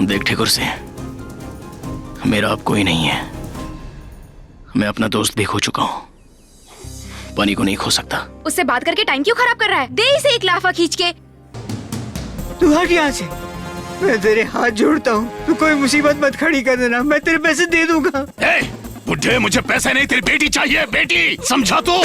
देख ठिकुर से, मेरा अब कोई नहीं है। मैं अपना दोस्त भी खो चुका हूँ, पानी को नहीं खो सकता। उससे बात करके टाइम क्यों खराब कर रहा है? दे इसे एक लाफा खींच के। तू हट यहाँ से, मैं तेरे हाथ जोड़ता हूँ, तू कोई मुसीबत मत खड़ी कर देना, मैं तेरे पैसे दे दूंगा। बुढ़े, मुझे पैसे नहीं, तेरी बेटी चाहिए। बेटी, समझा तू?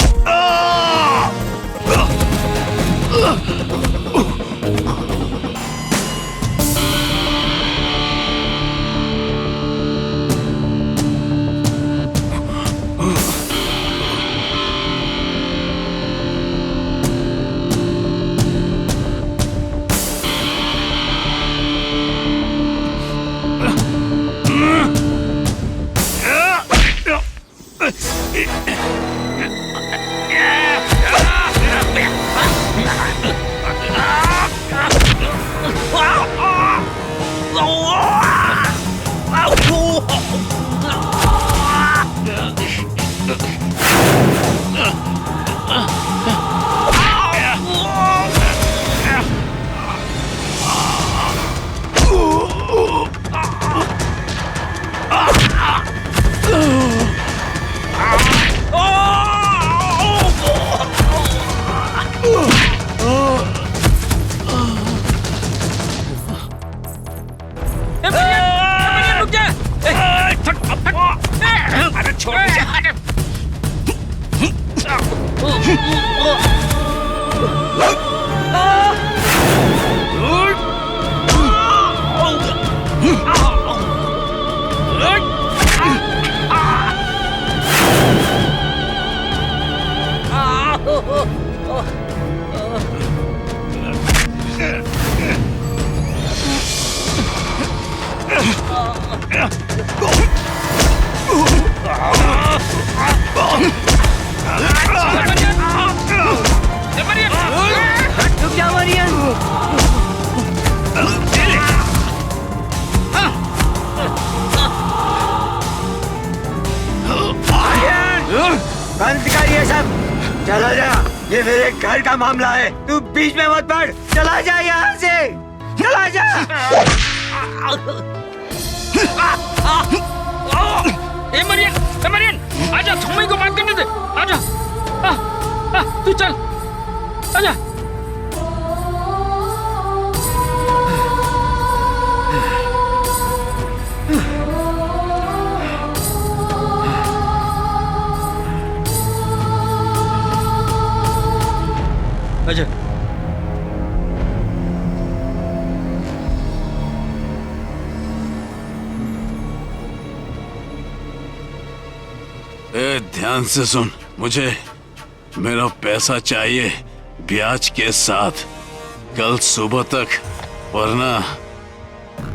बंद कर ये सब, चला जा, ये मेरे घर का मामला है, तू बीच में मत पड़, चला जा यहाँ से, चला जा। मरियन, आजा, सुमई को बात करने दे, आजा, तू चल, आजा। अच्छा, ध्यान से सुन, मुझे मेरा पैसा चाहिए ब्याज के साथ, कल सुबह तक, वरना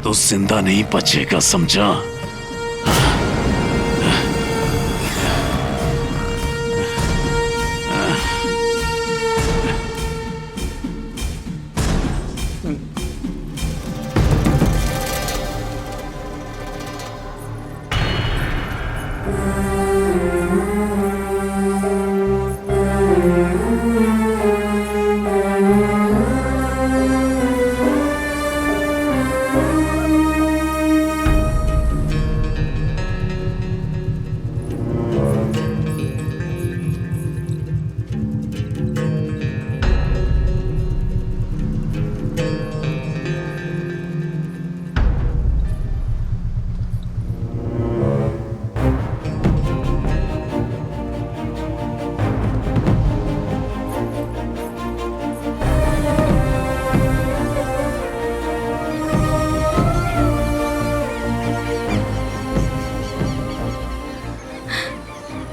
तो जिंदा नहीं बचेगा, समझा?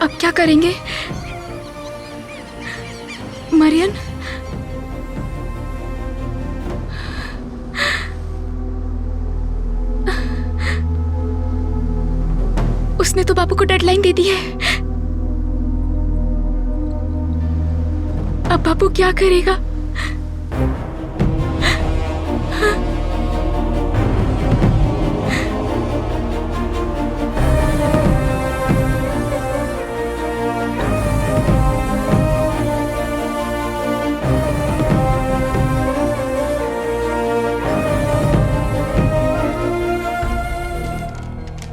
अब क्या करेंगे? मरियन, उसने तो बाबू को डेडलाइन दे दी है। अब बाबू क्या करेगा?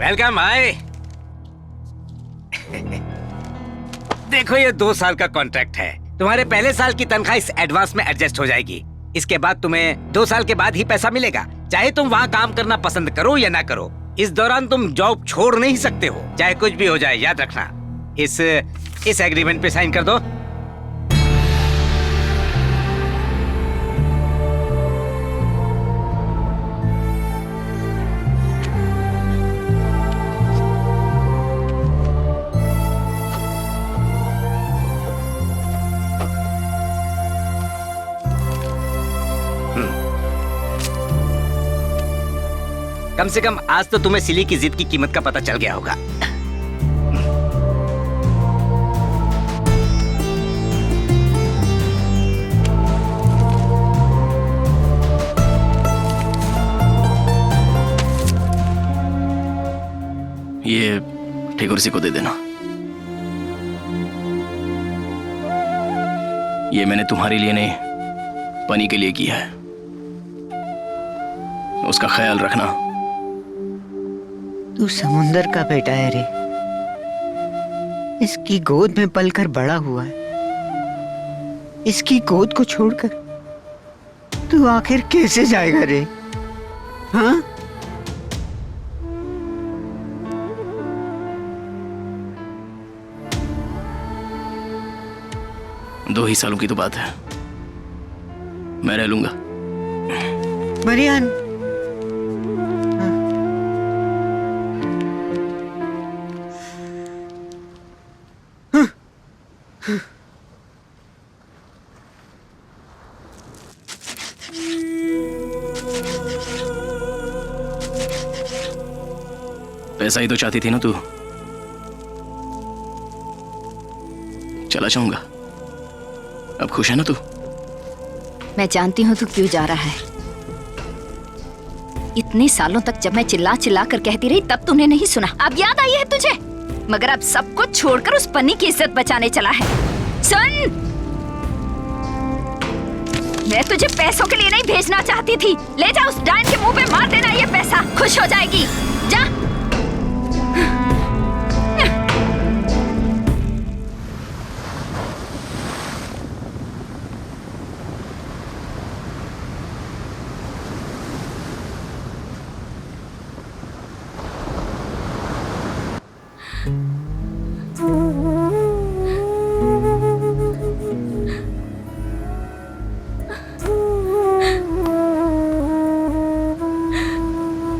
वेलकम भाई। देखो ये 2 साल का कॉन्ट्रैक्ट है। तुम्हारे पहले साल की तनख्वाह इस एडवांस में एडजस्ट हो जाएगी। इसके बाद तुम्हें 2 साल के बाद ही पैसा मिलेगा, चाहे तुम वहाँ काम करना पसंद करो या ना करो। इस दौरान तुम जॉब छोड़ नहीं सकते हो, चाहे कुछ भी हो जाए, याद रखना। इस एग्रीमेंट पे साइन कर दो। कम से कम आज तो तुम्हें सिली की जिद की कीमत का पता चल गया होगा। ये ठेकुरसी को दे देना। ये मैंने तुम्हारे लिए नहीं, पनी के लिए किया है। उसका ख्याल रखना। तू समुंदर का बेटा है रे। इसकी गोद में पलकर बड़ा हुआ है। इसकी गोद को छोड़कर तू आखिर कैसे जाएगा रे? हाँ? दो ही सालों की तो बात है, मैं रह लूंगा। मरियन, पैसा ही तो चाहती थी ना तू। चला जाऊंगा। अब खुश है ना तू? मैं जानती हूँ तू क्यों जा रहा है। इतने सालों तक जब मैं चिल्ला चिल्ला कर कहती रही तब तूने नहीं सुना। अब याद आई है तुझे? मगर अब सब कुछ छोड़कर उस पन्नी की इज्जत बचाने चला है। सुन, मैं तुझे पैसों के लिए नहीं भेजना चाहती थी। ले जा, उस डायन के मुंह पे मार देना ये पैसा, खुश हो जाएगी। जा।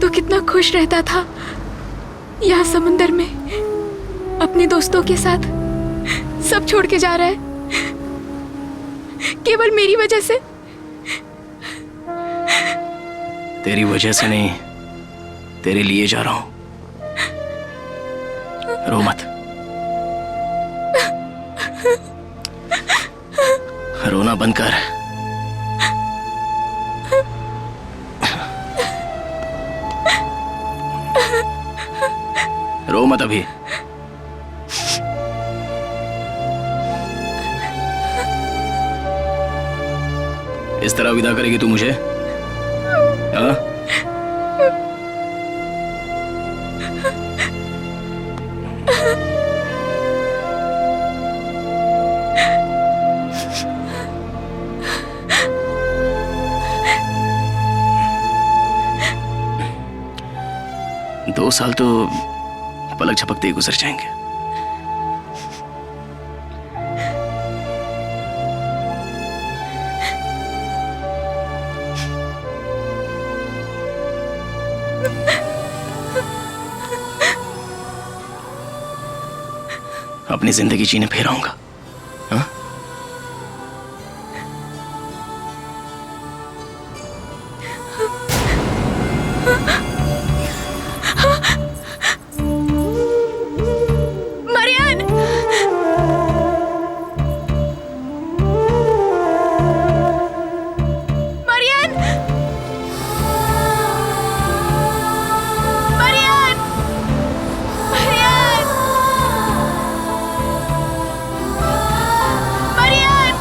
तो कितना खुश रहता था यहाँ समुंदर में अपने दोस्तों के साथ। सब छोड़ के जा रहा है केवल मेरी वजह से। तेरी वजह से नहीं, तेरे लिए जा रहा हूं। रो मत, रोना बंद कर। रो मत अभी। इस तरह विदा करेगी तू मुझे? हाँ? दो साल तो पलक झपकते ही गुजर जाएंगे। अपनी जिंदगी जीने फिर आऊंगा। हाँ? Marion, Marion, Marion, Marion, Marion,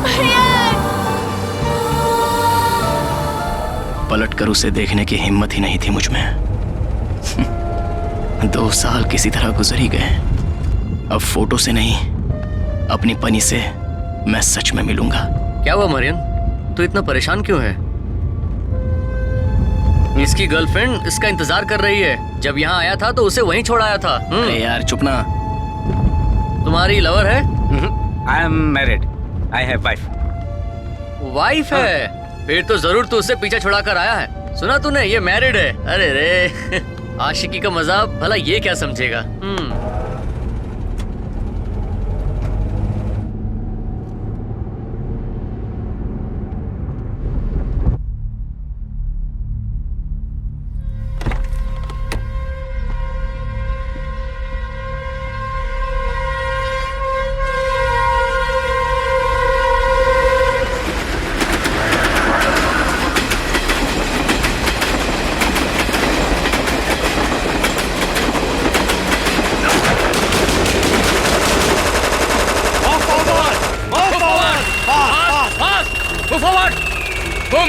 Marion. पलट कर उसे देखने की हिम्मत ही नहीं थी मुझ में। 2 साल किसी तरह गुजर ही गए। अब फोटो से नहीं, अपनी पनी से मैं सच में मिलूंगा। क्या हुआ मरियन, तू इतना परेशान क्यों है? इसकी गर्लफ्रेंड इसका इंतजार कर रही है। जब यहाँ आया था तो उसे वहीं छोड़ आया था। अरे यार चुप ना। तुम्हारी लवर है? I am married, I have wife. Wife है? फिर तो जरूर तू उससे पीछा छुड़ा कर आया है। सुना तूने, ये मैरिड है। अरे रे आशिकी का मजा भला ये क्या समझेगा। Move forward!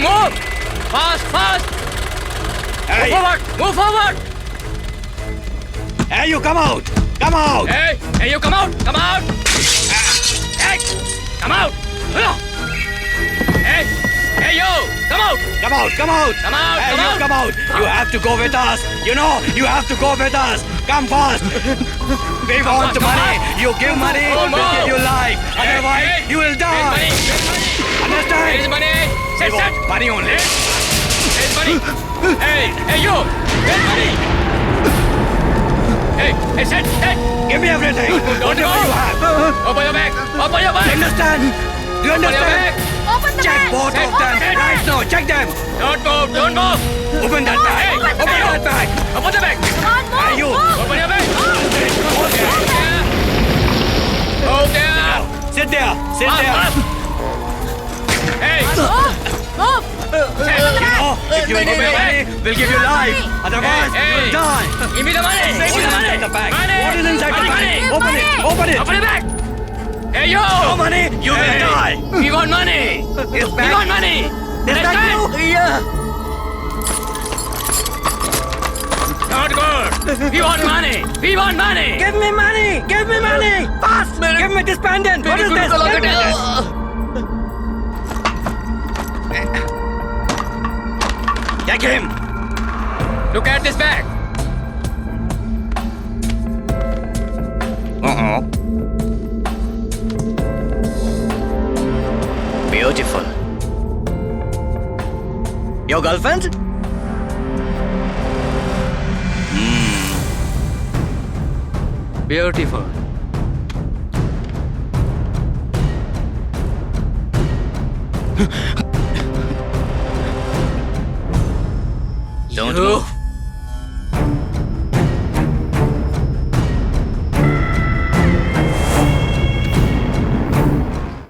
Move! Fast! Hey! Move forward! Hey, you come out! Come out! Hey, you come out! Come out! Hey, come out! Hey, you! Come out! Come out! Come out! Come out! Hey, Come you out! come out! You have to go with us! You know, you have to go with us! Come fast! We want come money! on. You give money, Come we'll on. give you life! Otherwise, Hey, you will Where's money? die! Where's money? Understand? Where's money? We Set! want money only! Where's money? Hey, you! Where's money? Hey, set! Give me everything! Whatever go. you have! Open your bag! Open your You bag! understand? Do you Open your understand? bag! Check both of them right now! Check them! Don't move! Don't move! Open that bag! Hey, Open that bag! Open the bag! Hey, you! Open your bag! Hold there! Sit there! Sit there! Hey! You know, if you give me money, we'll give you life. Otherwise, Hey, you'll die. Give me the money! Give me What the is money! inside the bag? Money! What is inside the Money! bag? Open it! Open it! Open the bag! Hey, you! No money, you will Hey, die. We want money! This We bag. want money! Is that Understand? you? Yeah. Not good! We want money! We want money! Give me money! Give me money! Fast! Give me this pendant! What is this? Give me this. Take him! Look at this bag! Beautiful. Your girlfriend? Beautiful. Don't You- move.